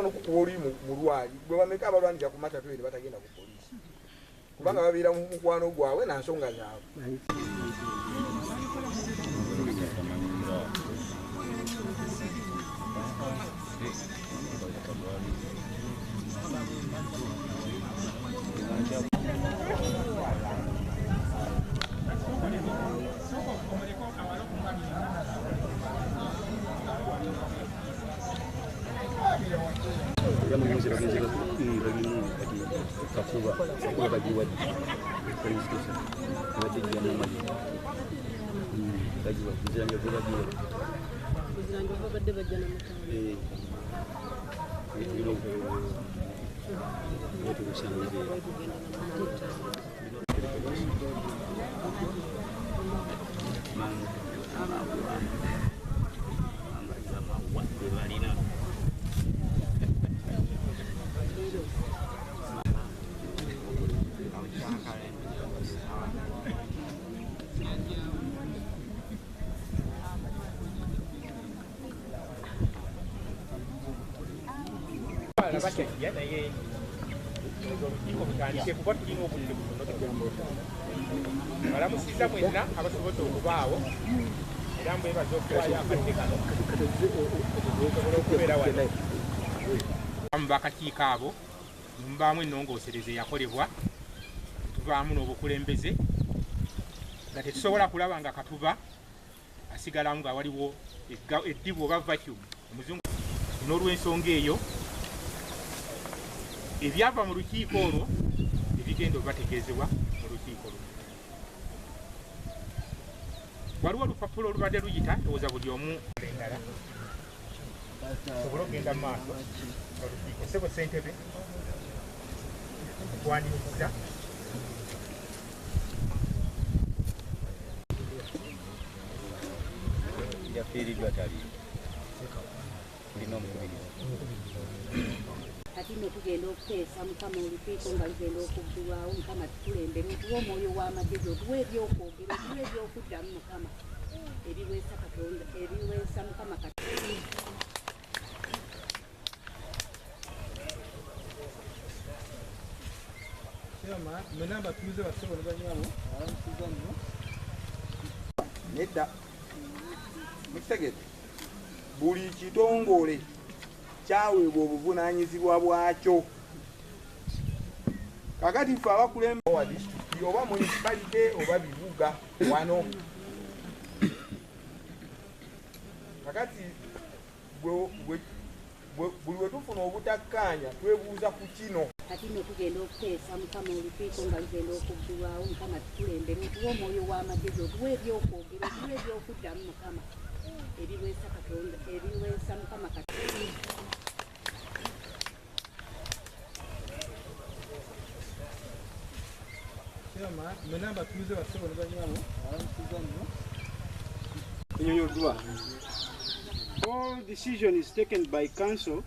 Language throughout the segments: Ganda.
osobola n'okukuba oli mu lwali bwe bameka abalwanira ku matatu eri batagenda ku poliisi kubanga babeera mu mukwano gwabwe na nsonga zaabwe. Balamusiza mwenna abasobola okubaawo era mwebaza okuwaayo akadde kano okubeera wano bakakiiko abo mubaamu ennongoosereza eyakolebwa tuvaamu n'obukulembeze nga tetusobola kulaba nga katuba asigalamu nga waliwo eddibu oba vacuum omuzungu. N'olw'ensonga eyo ebyava mu lukiiko olwo ebigenda obategeezebwa mu lukiiko olwo. Waliwo olupapula olubadde luyita ndowooza buli omu engala sobola okgenda mu maaso olukiiko ssebo ssentebe okuwandiikira yafiiriddwa tali tulina omukubiriza kati nno tugenda okuteesa Mukama olukiiko nga lugenda okuggulwawo. Mukama tukulembere otuwa omwoyo w'amagezi otuwa ebyokwogera otuwa ebyokuddamu Mukama ebiweesa Katonda ebiweesa Mukama Katonda. Nedda mukitegete buli kitongole kyaweebwa obuvunaanyizibwa bwakyo. Kakati ffe abakulembeze wa disitulikiti oba municipalite oba bibuga wano, kakati buli we tufuna obutakkaanya twebuuza ku kino. Kati nno tugenda okuteesa Mukama olukiiko nga lugenda okuggulwawo. Mukama tukulembere otuwa omwoyo w'amagezi otuwa ebyokwogera otuwa ebyokuddamu Mukama ebiweesa Katonda ebiweesa Mukama Katonda. All decision is taken by council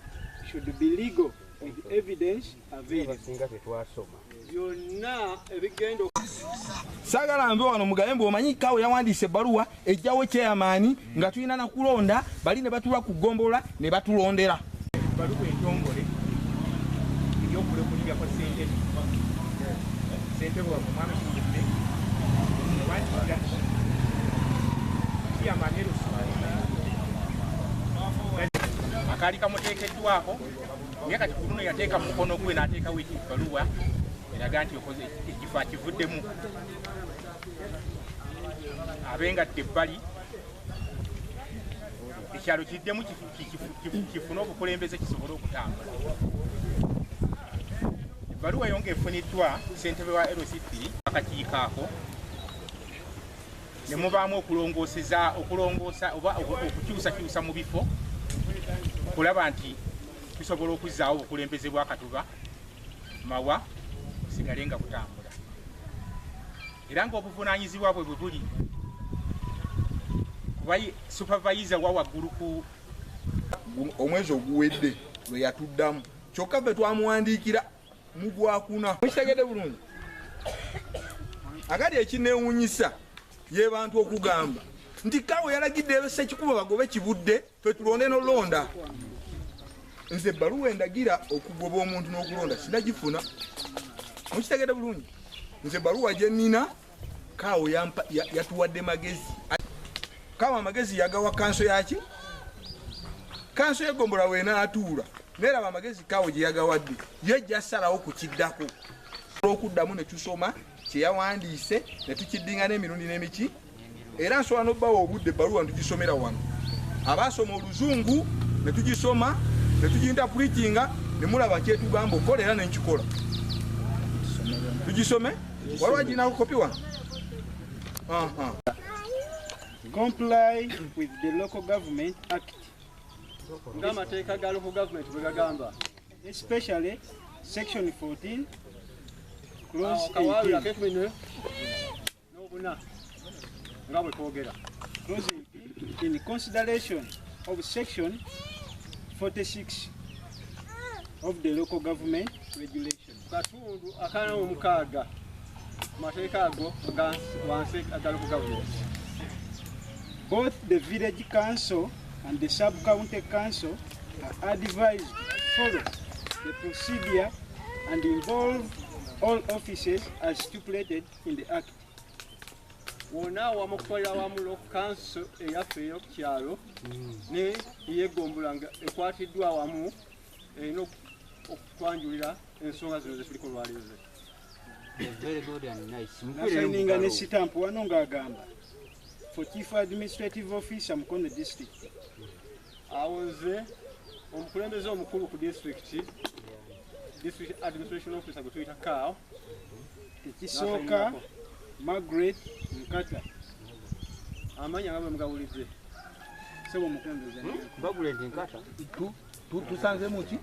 should be legal with evidence available. Byonna ebigenda saagala mbe wano mugabe mbe omanyi kaawe yawandiise ebbaluwa ejjawo chairman nga tulina nakulonda bali ne batulwa ku ggombola ne batulondera. Ebbaluwa entongole eby'okulekulira kwa ssentebe waffe omwami Kiyimbe obantiga chairman akaali kamuteekeddwako naye kati ku luno yateeka mu mukono gwe n'ateekawo ebbaluwa eraga nti okoze ekifo akivuddemu abengadde ebbali ekyalo kiddemu kifune obukulembeze kisobole okutambula. Ebbaluwa yonga efuniddwa ssentebe wa LC3 akakiiko ako ne mubaamu okulongoosa oba okukyusakyusa mu bifo kulaba nti tusobola okuzzaawo obukulembeze bwa Katuba mawa sigale nga kutambula era ng'obuvunaanyizibwa bwe bwe buli kuba supervisor wa waggulu ku omwezi oguwedde lwe yatuddamu kyokka ffe twamuwandiikira mu Gwakuna. Mukitegedde bulungi akati ekineewuunyisa ye bantu okugamba nti kaawe yalagidde ebesa ekikuba bagobe kibudde ffe tulonde n'olonda nze ebbaluwa endagira okugoba omuntu n'okulonda sinagifuna. Mukitegedde bulungi. Nze ebbaluwa gye nnina Kaawo yatuwadde magezi. Kaawo amagezi yagawa kanso yaki? Kanso y'egombola weenaatuula. Neeraba amagezi Kaawo gye yagawadde. Ye gy'asalawo ku kiddako. Okuddamu ne tusoma kye yawandiise ne tukiddinga n'emirundi n'emiki. Era nsobola n'obbawa obudde ebbaluwa ne tugisomera wano. Abaasoma Oluzungu ne tugisoma ne tuginterpretinga ne mulaba kyetugamba okola era ne nkikola. Tugisome? Waliwo agirina kopi wano? Comply with the Local Government Act, ng'amateeka ga local government bwe gagamba, especially section 14 clause kawabira 18. kekumi n'obuna nga bwe twogera. Clause 18 in consideration of section 46 of the Local Government Regulation. Katundu akana omukaaga amateeka ago wansi aga local government. Both the village council and the sub-county council are advised to follow the procedure and involve all offices as stipulated in the Act. Wonna wamu kukolera wamu local council eyaffe ey'okukyalo ne yeegombola nga ekwatiddwa wamu erina okutwanjulira ensonga zino ze tuliko olwaleero. Nasayininga ne sitampu wano ng'agamba for Chief Administrative Officer Mukono District. Awo nze omukulembeze omukulu ku district administration officer gwe tuyita Kaawo. Ekisooka Margaret Nkata. Amanya nga bwe mugawulidde. Sebo mukulembeze. Margaret Nkata. Tusanze muki?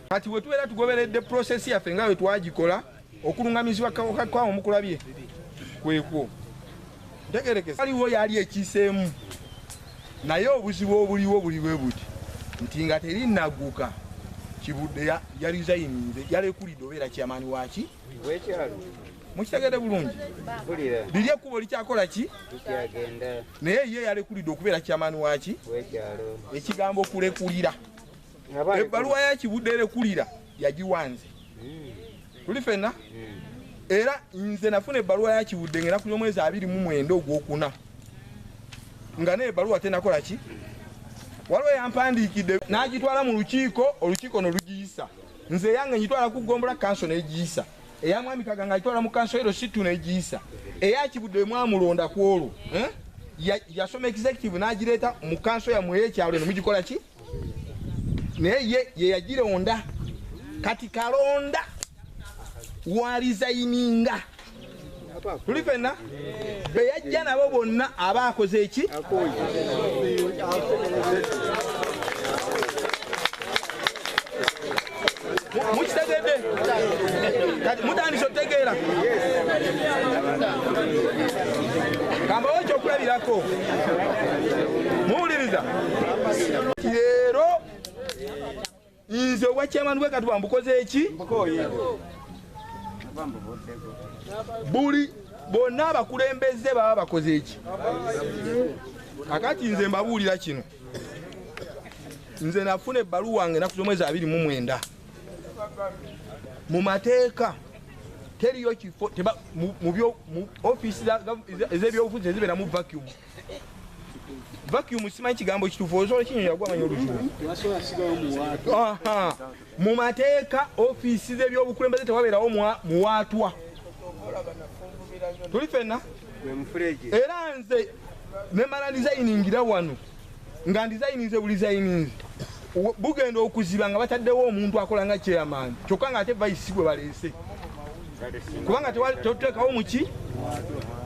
Kati we tubeera tugoberedde process yaffe nga bwe twagikola okulungamizibwa Kaawo omukulabye kwekwo. Ntegerekesa waliwo yali ekiseemu naye obuzibu obuliwo buliwe buti nti nga terinagguka Kibudde ya resigninze yalekulidde obeera kyamaani waki mukitegedde bulungi liri ekkubo likyakola ki naye ye yalekulidde okubeera kyamaani waki ekigambo kulekulira ebbaluwa ya Kibudde erekulira yagiwanze tuli fenna era nze nafuna ebbaluwa ya Kibudde ngena ku mwezi 29 ogwokuna nga ne ebbaluwa tenakola ki waliwo yampandiikidde n'agitwala mu lukiiko olukiiko n'olugiyisa nze yange ngitwala ku Gombola kanso n'egiyisa eyamwami Kaganga agitwala mu kanso ero situ n'egiyisa eya Kibudde mwamulonda ku olwo yasoma executive n'agireeta mu kanso yammwe ey'ekyalo eno mugikola ki naye ye yagironda kati kalonda walizayininga tuli fenna be yajja nabo bonna abaakoze eki mukitegedde kati mutandise otegeera kambawo ekyokulabirako muwuliriza leero nze obwa chairman bwekatuba mbukoze eki buli bonna abakulembeze baba bakoze eki akati nze mbabuulira kino nze nafuna ebbaluwa wange naku z'omwezi 29 mu mateeka teriyo kifo mu ofisi ez'ebyobufuzi ezibeera mu vacuum simanyi kigambo kituufu osobola kinyonyi yagwa amanyi oluzungu mu mateeka ofisi z'ebyobukulembeze tewabeerawo muwaatwa tuli fenna era nze nemala ndizayiningira wano nga ndizayininze bulizayininze bugenda okuziba nga bataddewo omuntu akola nga chairman kyokka nga ate vice gwe baleese kubanga tuteekawo muki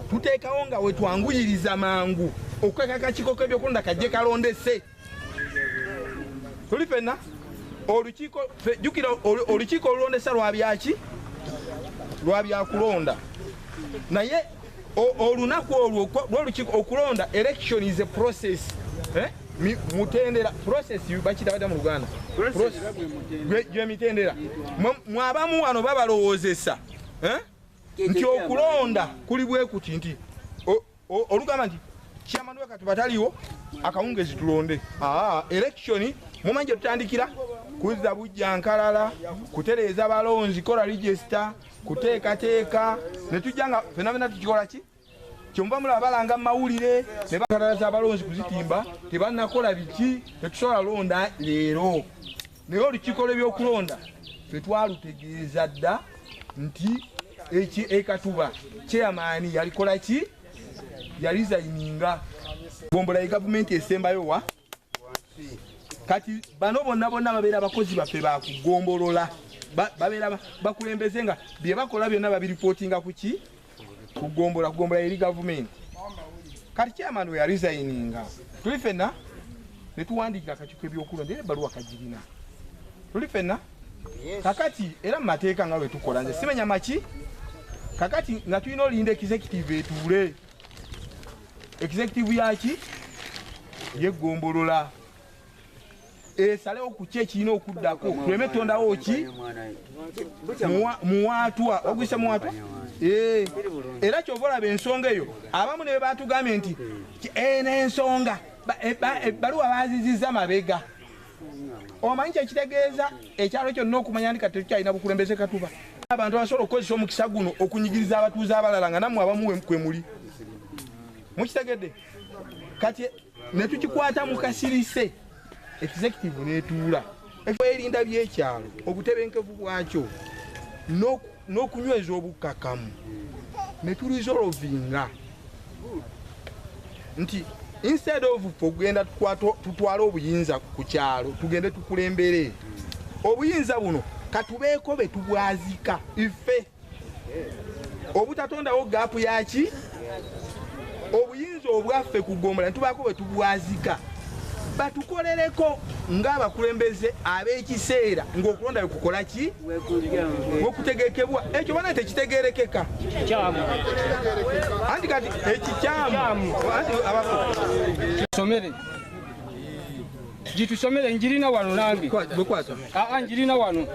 tuteekawo nga we twanguyiriza mangu okukaka kiko k'ebyokulonda kajje kalondese tuli fenna jjukira olukiiko olulondesa lwabyaki lwabyakulonda naye olunaku olwo lw'olukiiko okulonda election is a process mutendera process bakitabadde mu Luganda gyemitendera mwabamu wano babalowoozesa nti okulonda kuli bwe kuti nti olugamba nti chairman we kati bataliwo akawungezi tulonde election mumanyi gye tutandikira kuzza bujja nkalala, kutereeza balonzi, kola register, kuteekateeka, ne tujja nga fenna tukikola ki? Kyomba mulaba balanga mu mawulire ne bakalalaza abalonzi kuzitimba, tebannakola biki, tetusobola londa leero. Naye olukiiko lw'ebyokulonda ffe twalutegeeza dda nti Katuba chairman yalikola ki? Yalizayininga. Gombola ya gavumenti esembayo wa? Kati bano bonna babeera abakozi baffe bakugombolola. Babeera bakulembeze nga bye bakola byonna babiripotinga ku ki? Kugombola eri gavumenti. Kati chairman we yalizayininga. Tuli fenna ne tuwandiika akakiiko ebyokulonda ebbaluwa kagirina. Tuli fenna kakati era mu mateeka nga bwe tukola nze simenya maki kakati nga tulina olinda executive etuule. Executive yaki yegombolola esalewo ku kye kirina okuddako tuleme tondawo ki muwatwa ogwisa muwatwa era kyova olaba ensonga eyo abamu ne batugambye nti n'ensonga ebbaluwa baziziza mabega. Omanyi kyekitegeeza ekyalo kyonna okumanya nti kati tekyalina bukulembeze Katuba. Abantu basobola okukozesa omukisa guno okunyigiriza abatuuze abalala nga nammwe abamu kwe muli. Mukitegedde? Kati ne tukikwata mu kasirise executive n'etuula. Efo erinda by'ekyalo obutebenkevu bwakyo n'okunyweza obukkakkamu ne tulisolvinga nti instead of kugenda tutwala obuyinza ku kyalo tugende tukulembere obuyinza buno katubeeko be tubwazika ife obutatondawo gaapu yaki obuyinza obwaffe kugombola tubaako be tubwazika batukolereko ng'abakulembeze ab'ekiseera ng'okulonda bwe kukola ki okutegekebwa ekyo bana tekitegeerekeka anti kati ekikyamu somere gitusomere njirina wano nange bekwata njirina wano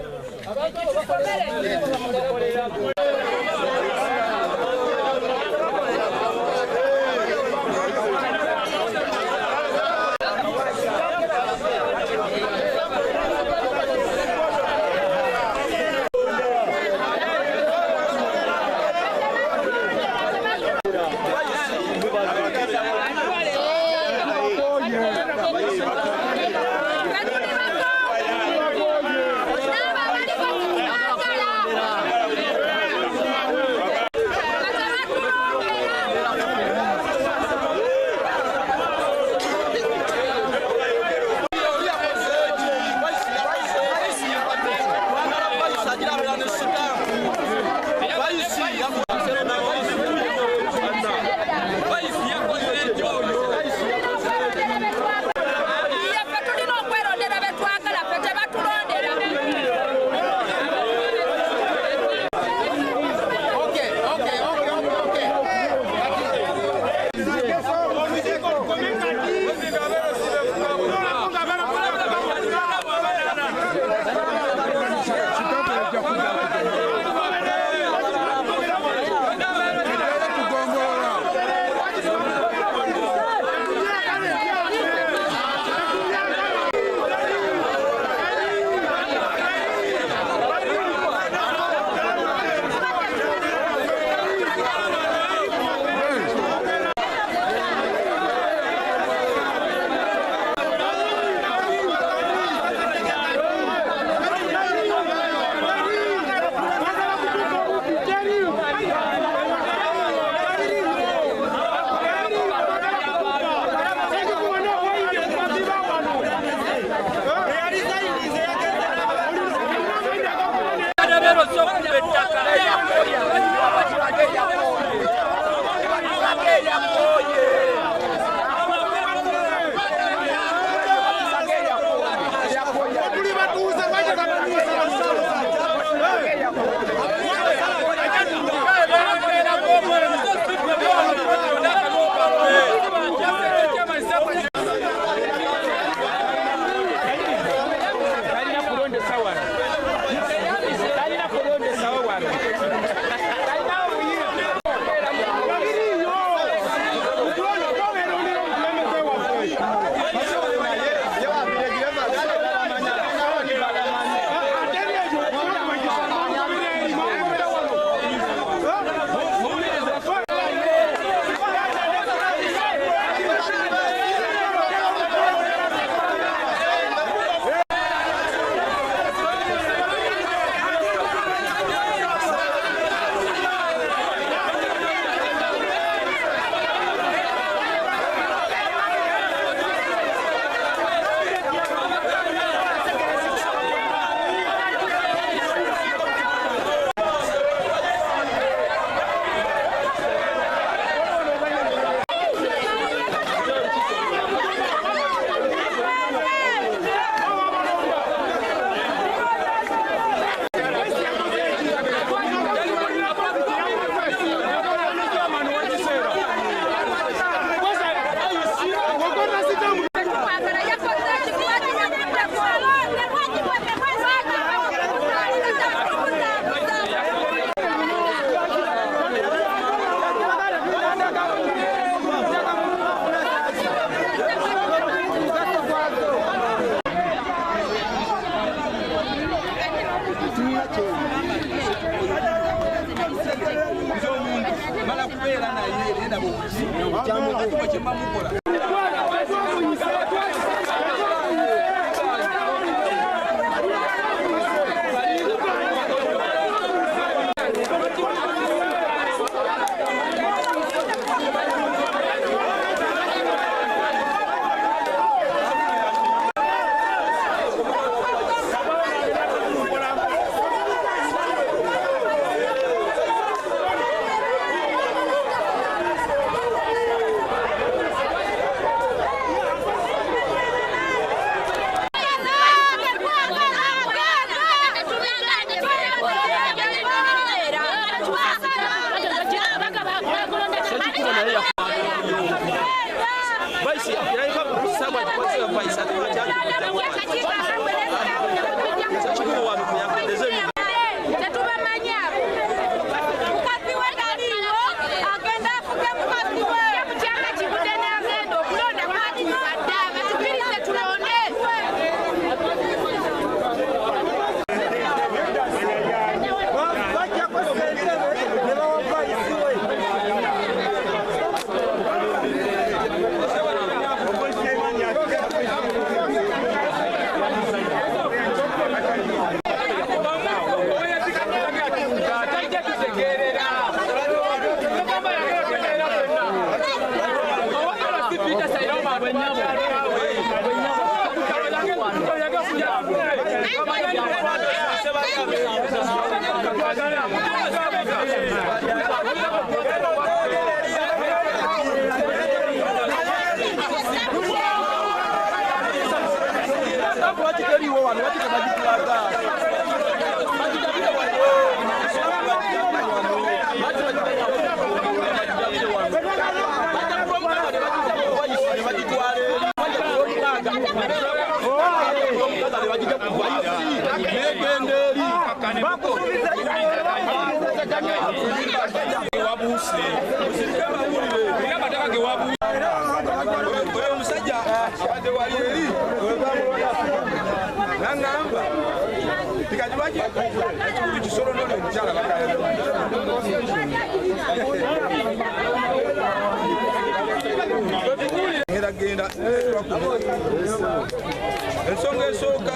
ensonga esooka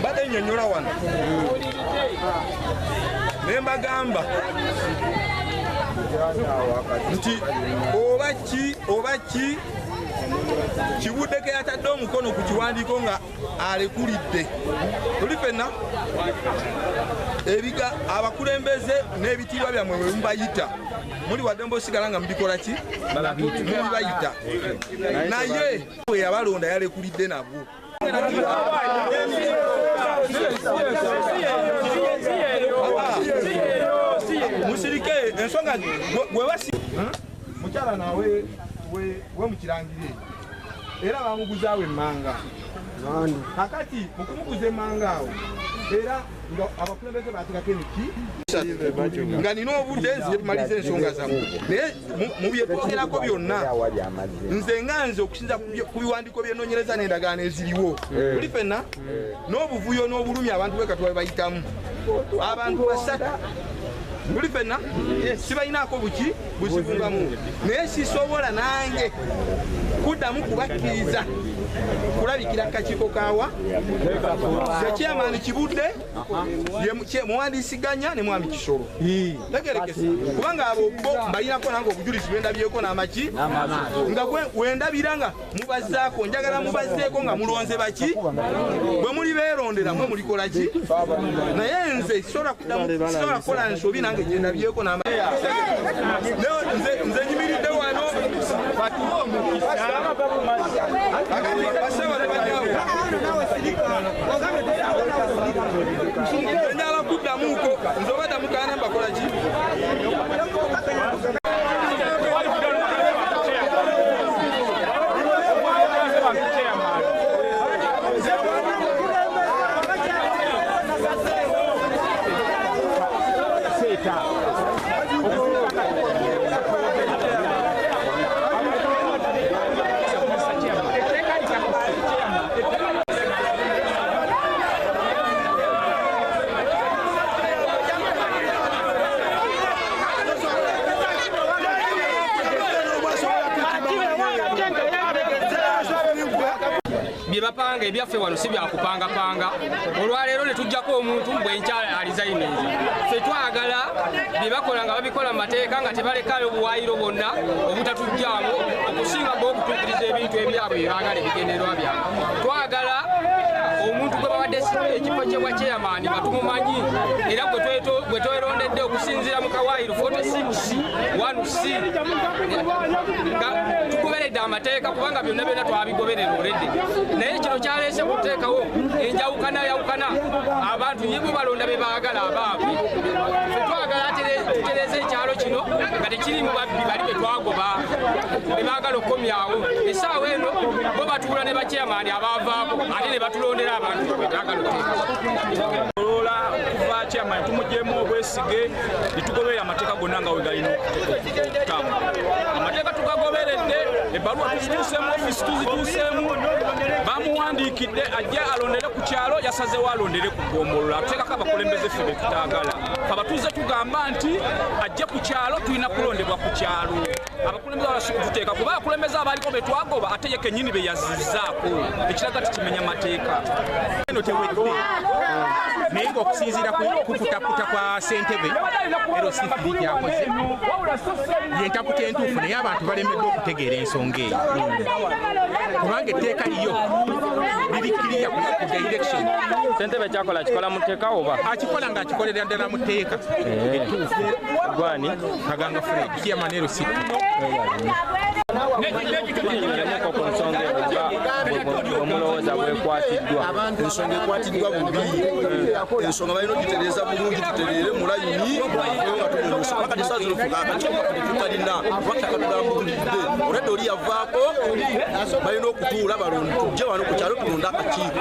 badde nnyonnyola wano ne mbagamba nti oba ki kibuddeko yatadde omukono ku kiwandiiko nga alekulidde tuli fenna ebiga abakulembeze n'ebitiibwa byammwe bwe mubayita muli wadde mbosigala nga mubikola ki mubibayita naye bwe yabalonda yalekulidde nabwo musirike ensonga gwewasi mukyala nawe we mukirangire era bamuguzaawo emmanga kakati mukumuguza emmanga awo era nga abakulembeze batekako emiki nga nina obudde nzije tumalize ensonga zammwe naye mu byetwogerako byonna nze nga nze okusinza ku biwandiiko by'ennoonyereza n'endagaano eziriwo tuli fenna n'obuvuyo n'obulumi abantu bwekatwa bayitamu abantu basatu tuli fenna sibalinaako buki buzivungamu naye sisobola nange kuddamu kubakkiriza kulabikira kakiiko kawa chairman Kibudde muwandiisiganya ne mwami Kisolo tegerekese kubanga abo bo mbalinako nange obujulizi bwendabyeko n'amaki nga wendabira nga mubazzaako njagala mubazzeeko nga mulonze baki bwe muli beerondera mwe mulikola ki naye nze sisobola kukola nsobi nange gyendabyeko n'amaki nze nyimiridde wano Nyala kuddamuuko nze obaddamukaana mbakola ki kubanga ebyaffe wano si byakupangapanga. Olwaleero ne tujjako omuntu bwenkya alizayininze. Ffe twagala bye bakola nga babikola mu mateeka nga tebalekayo obuwaayiro bwonna obutatujjaamu okusinga bw'okutuukiriza ebintu ebyabwe bye baagala ebigendererwa byabwe. Twagala omuntu gwe bawadde ekifo kye bwa chairman nga tumumanyi era gwe twerondedde okusinziira mu kawaayiro 46(1)C nga tugoberedde amateeka kubanga byonna byonna twabigoberera olredde. Naye kino kyaleese kuteekawo enjawukana abantu ye bwe balonda be baagala abaabwe. Ffe twagala tutereeze ekyalo kino nga tekirimu babbi bali be twagoba be baagala okukomyawo. Essaawa eno bo batuula ne bachairman abaavaako ate ne batulondera abantu betagala okulola okuva chairman tumuggyemu obwesige nitugoberera amateeka gonna nga we galina okutambula. Amateeka tugagoberedde, ebbaluwa tuzituuseemu, ofisi tuzituuseemu, bamuwandiikidde ajje alondere ku kyalo, yasazewo alondere ku ggombolola. Atuteekako abakulembeze ffe be tutaagala. Abatuuze tugamba nti ajje ku kyalo, tulina kulondebwa ku kyalo. Abakulembeze balasi kututeeka kuba abakulembeze abaliko be twagoba ate ye kennyini be yazizzaako ekiraga tikimenya mateeka. Eno tewedde naye ng'okusinziira ku kutaputa kwa ssentebe erosifiri gyakoze yentaputa entuufu naye abantu balemeddwe okutegeera ensonga eyo kubanga etteeka liyo lirikkiriya ku direction. Ssentebe kyakola kikola mu tteeka oba akikola ng'akikolera ddala mu tteeka ettuufu. gwani Kaganga Fred chairman erosifiri ku nsonga omulowooza bwekwatiddwa. Ensonga ekwatiddwa bubi. Ensonga balina okitereeza bulungi tutereere mu layini nga tumunusa pakati saa zirofuga akati tutalina wakakatugambulidde olwedde oli yavaako balina okutuula balonda tujje wano ku kyalo tulonda akakiiko.